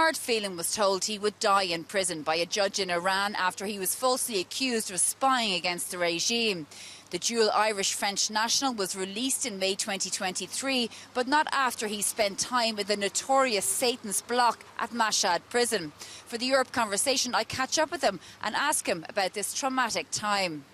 Bernard Phelan was told he would die in prison by a judge in Iran after he was falsely accused of spying against the regime. The dual Irish-French national was released in May 2023, but not after he spent time in the notorious Satan's Block at Mashhad prison. For the Europe Conversation, I catch up with him and ask him about this traumatic time.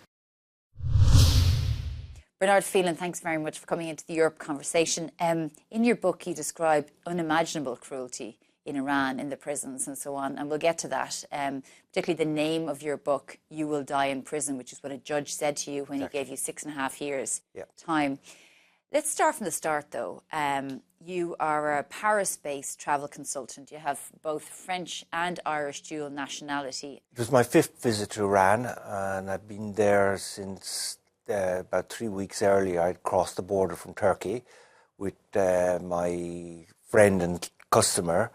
Bernard Phelan, thanks very much for coming into the Europe Conversation. In your book, you describe unimaginable cruelty in Iran, in the prisons and so on, and we'll get to that. Particularly the name of your book, You Will Die in Prison, which is what a judge said to you when he gave you 6.5 years time. Let's start from the start, though. You are a Paris-based travel consultant. You have both French and Irish dual nationality. It was my 5th visit to Iran, and I've been there since about 3 weeks earlier. I'd crossed the border from Turkey with my friend and customer.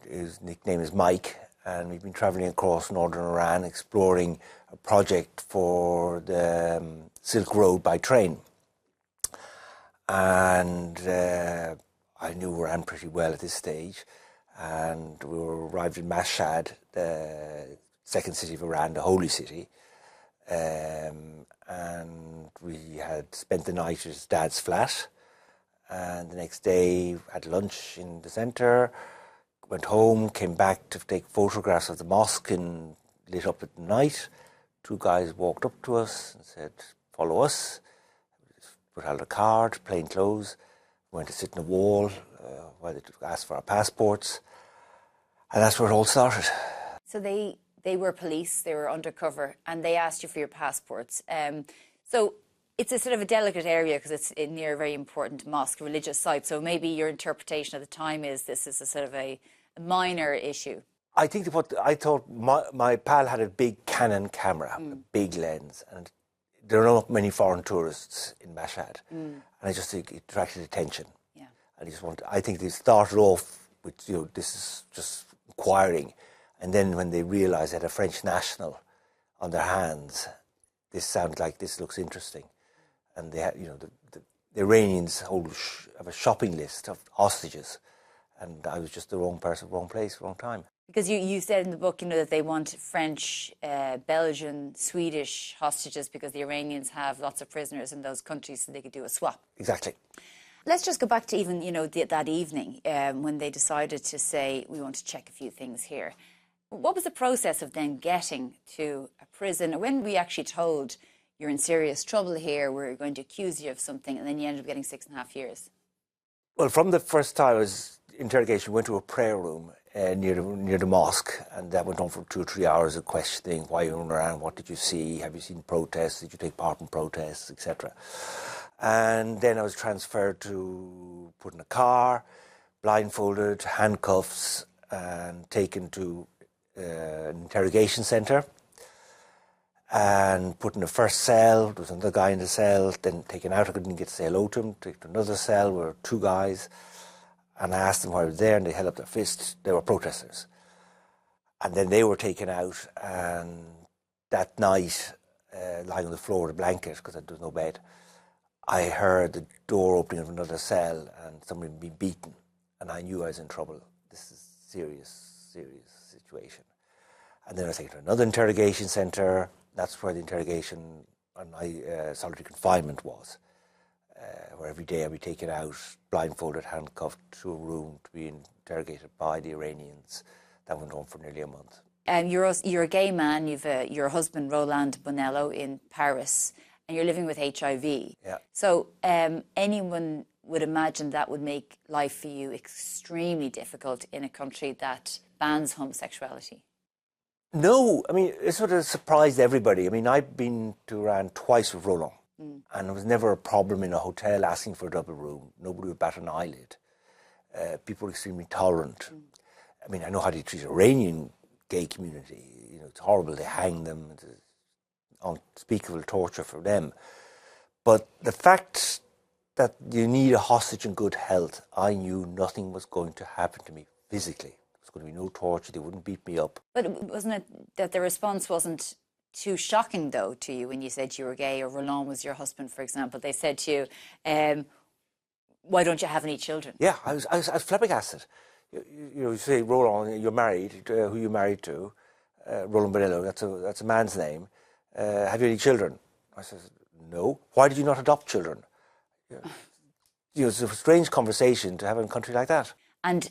His nickname is Mike, and we've been travelling across northern Iran exploring a project for the Silk Road by train. And I knew Iran pretty well at this stage, and we arrived in Mashhad, the second city of Iran, the holy city, and we had spent the night at his dad's flat, and the next day had lunch in the centre, went home, came back to take photographs of the mosque and lit up at night. 2 guys walked up to us and said, "Follow us." Put out a card, plain clothes, went to sit in a wall while they asked for our passports, and that's where it all started. So they were police, they were undercover, and they asked you for your passports. So it's a sort of a delicate area because it's near a very important mosque, religious site. So maybe your interpretation at the time is this is a sort of a minor issue. I think I thought my pal had a big Canon camera, a big lens, and there are not many foreign tourists in Mashhad, and I just think it attracted attention. Yeah, and I think they started off with this is just inquiring, and then when they realised they had a French national on their hands, this sounds like this looks interesting. And they had, the Iranians have a shopping list of hostages, and I was just the wrong person, wrong place, wrong time. Because you said in the book, that they want French, Belgian, Swedish hostages because the Iranians have lots of prisoners in those countries, so they could do a swap. Exactly. Let's just go back to even, that evening when they decided to say, we want to check a few things here. What was the process of then getting to a prison? When were we actually told you're in serious trouble here, we're going to accuse you of something, and then you ended up getting 6.5 years? Well, from the first time I was interrogation, we went to a prayer room near the mosque, and that went on for 2 or 3 hours of questioning. Why you were around? What did you see? Have you seen protests? Did you take part in protests, etc.? And then I was transferred to put in a car, blindfolded, handcuffs, and taken to an interrogation centre and put in the first cell. There was another guy in the cell, then taken out. I couldn't get to say hello to him. Taken to another cell where there were 2 guys, and I asked them why I was there, and they held up their fists. They were protesters. And then they were taken out, and that night, lying on the floor with a blanket, because there was no bed, I heard the door opening of another cell and somebody being beaten, and I knew I was in trouble. This is serious situation. And then I was taken to another interrogation centre. That's where the interrogation and my solitary confinement was, where every day I'd be taken out, blindfolded, handcuffed to a room to be interrogated by the Iranians. That went on for nearly a month. You're a gay man. You've your husband, Roland Bonello, in Paris, and you're living with HIV. Yeah. So anyone would imagine that would make life for you extremely difficult in a country that bans homosexuality. No, I mean, it sort of surprised everybody. I mean, I've been to Iran twice with Roland, and it was never a problem in a hotel asking for a double room. Nobody would bat an eyelid. People were extremely tolerant. I mean, I know how they treat Iranian gay community. It's horrible. They hang them. It's unspeakable torture for them. But the fact that you need a hostage in good health, I knew nothing was going to happen to me physically. Going to be no torture, they wouldn't beat me up. But wasn't it that the response wasn't too shocking, though, to you when you said you were gay, or Roland was your husband, for example? They said to you, why don't you have any children? Yeah, I was flabbergasted. You say, Roland, you're married. Who you married to? Roland Bonello. That's a man's name. Have you any children? I says, no. Why did you not adopt children? It's a strange conversation to have in a country like that. And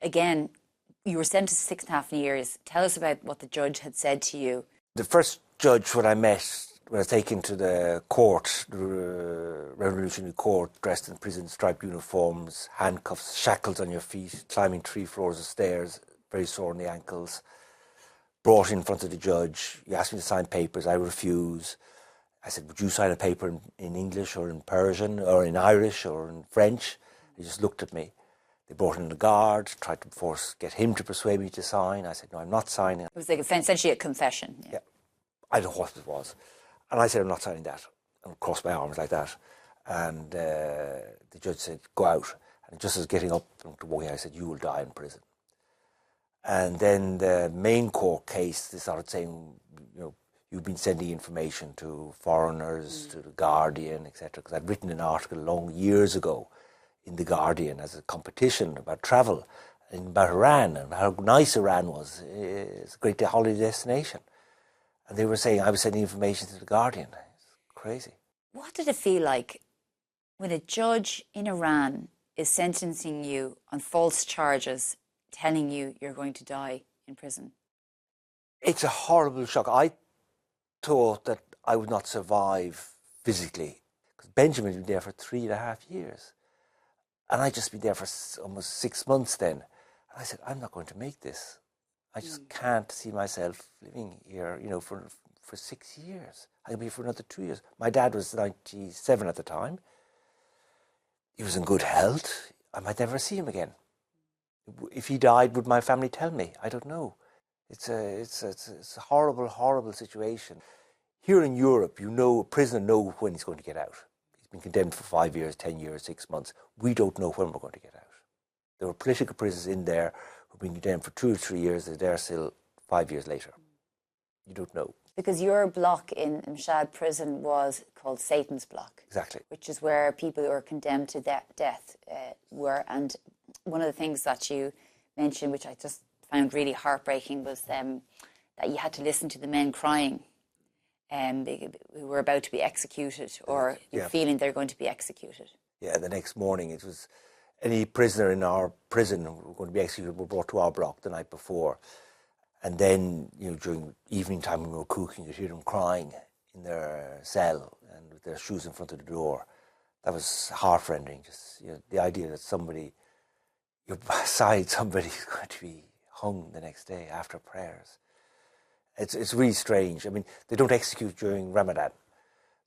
again, you were sentenced to 6.5 years. Tell us about what the judge had said to you. The first judge when I met, when I was taken to the court, the Revolutionary Court, dressed in prison striped uniforms, handcuffs, shackles on your feet, climbing 3 floors of stairs, very sore in the ankles, brought in front of the judge. He asked me to sign papers. I refused. I said, would you sign a paper in English or in Persian or in Irish or in French? He just looked at me. They brought in the guard, tried to get him to persuade me to sign. I said, no, I'm not signing. It was like essentially a confession. Yeah. I don't know what it was. And I said, I'm not signing that. And crossed my arms like that. And the judge said, go out. And just as getting up to walk out, I said, you will die in prison. And then the main court case, they started saying, you've been sending information to foreigners, to the Guardian, etc. Because I'd written an article long years ago in the Guardian as a competition about travel and about Iran and how nice Iran was. It's a great holiday destination. And they were saying I was sending information to the Guardian. It's crazy. What did it feel like when a judge in Iran is sentencing you on false charges, telling you you're going to die in prison? It's a horrible shock. I thought that I would not survive physically. Because Benjamin had been there for 3.5 years. And I'd just been there for almost 6 months then. And I said, I'm not going to make this. I just can't see myself living here, for 6 years. I could be here for another 2 years. My dad was 97 at the time. He was in good health. I might never see him again. If he died, would my family tell me? I don't know. It's a horrible, horrible situation. Here in Europe, a prisoner knows when he's going to get out. He's been condemned for 5 years, 10 years, 6 months. We don't know when we're going to get out. There were political prisoners in there who've been condemned for 2 or 3 years. They're there still 5 years later. You don't know. Because your block in Mshad prison was called Satan's block. Exactly. Which is where people who are condemned to death were. And one of the things that you mentioned, which I just found really heartbreaking, was that you had to listen to the men crying who were about to be executed or feeling they're going to be executed. Yeah, the next morning it was any prisoner in our prison who were going to be executed were brought to our block the night before. And then, during evening time when we were cooking, you'd hear them crying in their cell and with their shoes in front of the door. That was heartrending. Just the idea that you're beside somebody who's going to be hung the next day after prayers. It's really strange. I mean, they don't execute during Ramadan.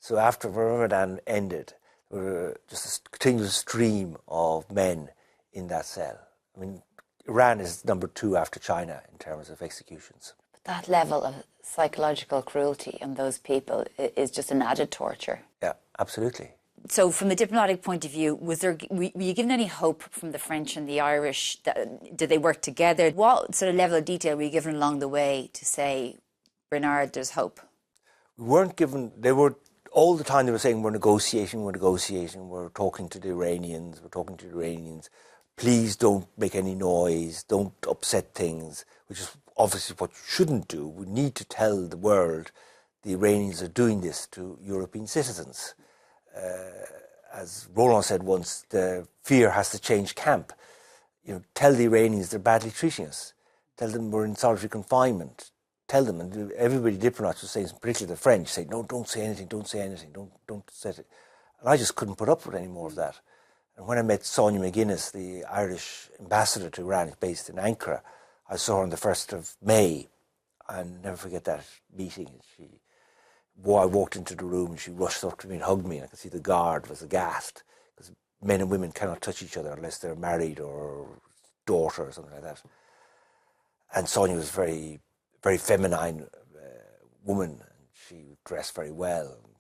So after Ramadan ended, there were just a continuous stream of men in that cell. I mean, Iran is number 2 after China in terms of executions. But that level of psychological cruelty on those people is just an added torture. Yeah, absolutely. So from a diplomatic point of view, were you given any hope from the French and the Irish? Did they work together? What sort of level of detail were you given along the way to say, Bernard, there's hope? We weren't given, all the time they were saying we're negotiating, we're talking to the Iranians, please don't make any noise, don't upset things, which is obviously what you shouldn't do. We need to tell the world the Iranians are doing this to European citizens. As Roland said once, the fear has to change camp. Tell the Iranians they're badly treating us. Tell them we're in solitary confinement. Tell them, and everybody, diplomats were saying, particularly the French, say, no, don't say anything, don't say it. And I just couldn't put up with any more of that. And when I met Sonia McGuinness, the Irish ambassador to Iran, based in Ankara, I saw her on the 1st of May. I'll never forget that meeting. I walked into the room and she rushed up to me and hugged me, and I could see the guard was aghast, because men and women cannot touch each other unless they're married or daughter or something like that. And Sonia was very, very feminine woman, and she dressed very well. And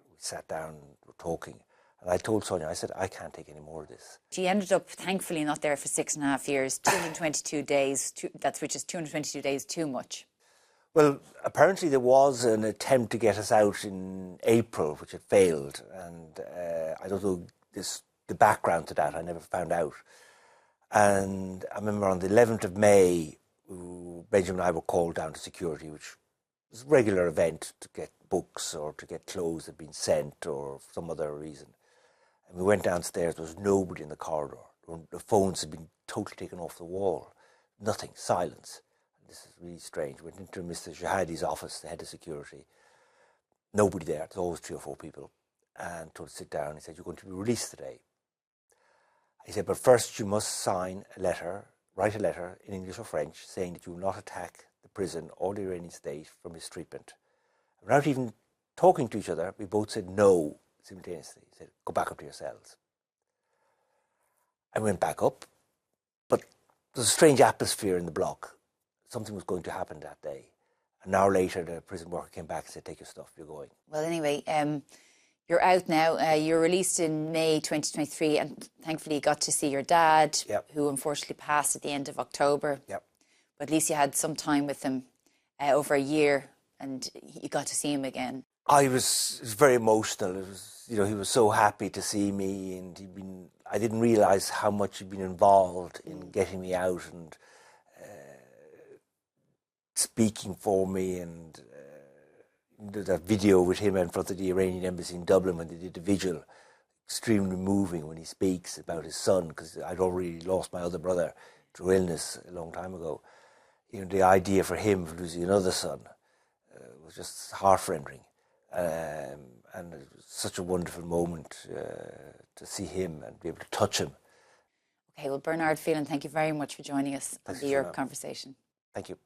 we sat down and were talking. And I told Sonia, I said, I can't take any more of this. She ended up, thankfully, not there for 6.5 years, 222 days, which is 222 days too much. Well, apparently there was an attempt to get us out in April, which had failed. And I don't know the background to that. I never found out. And I remember on the 11th of May, Benjamin and I were called down to security, which was a regular event to get books or to get clothes that had been sent or for some other reason. And we went downstairs, there was nobody in the corridor. The phones had been totally taken off the wall. Nothing, silence. This is really strange. Went into Mr. Shahadi's office, the head of security. Nobody there, there's always 3 or 4 people. And told us to sit down. He said, you're going to be released today. He said, but first you must sign a letter, write a letter in English or French saying that you will not attack the prison or the Iranian state for mistreatment. Without even talking to each other, we both said no simultaneously. He said, go back up to your cells. I went back up, but there was a strange atmosphere in the block. Something was going to happen that day. An hour later, the prison worker came back and said, take your stuff, you're going. Well, anyway, you're out now. You're released in May 2023, and thankfully you got to see your dad, who unfortunately passed at the end of October. Yep. But at least you had some time with him over a year, and you got to see him again. It was very emotional. It was, he was so happy to see me, and I didn't realise how much he'd been involved in getting me out and speaking for me, and that video with him in front of the Iranian embassy in Dublin when they did the vigil, extremely moving when he speaks about his son, because I'd already lost my other brother through illness a long time ago. The idea for him of losing another son was just heart-rending. And it was such a wonderful moment to see him and be able to touch him. Okay, well, Bernard Phelan, thank you very much for joining us on the Europe Conversation. Thank you.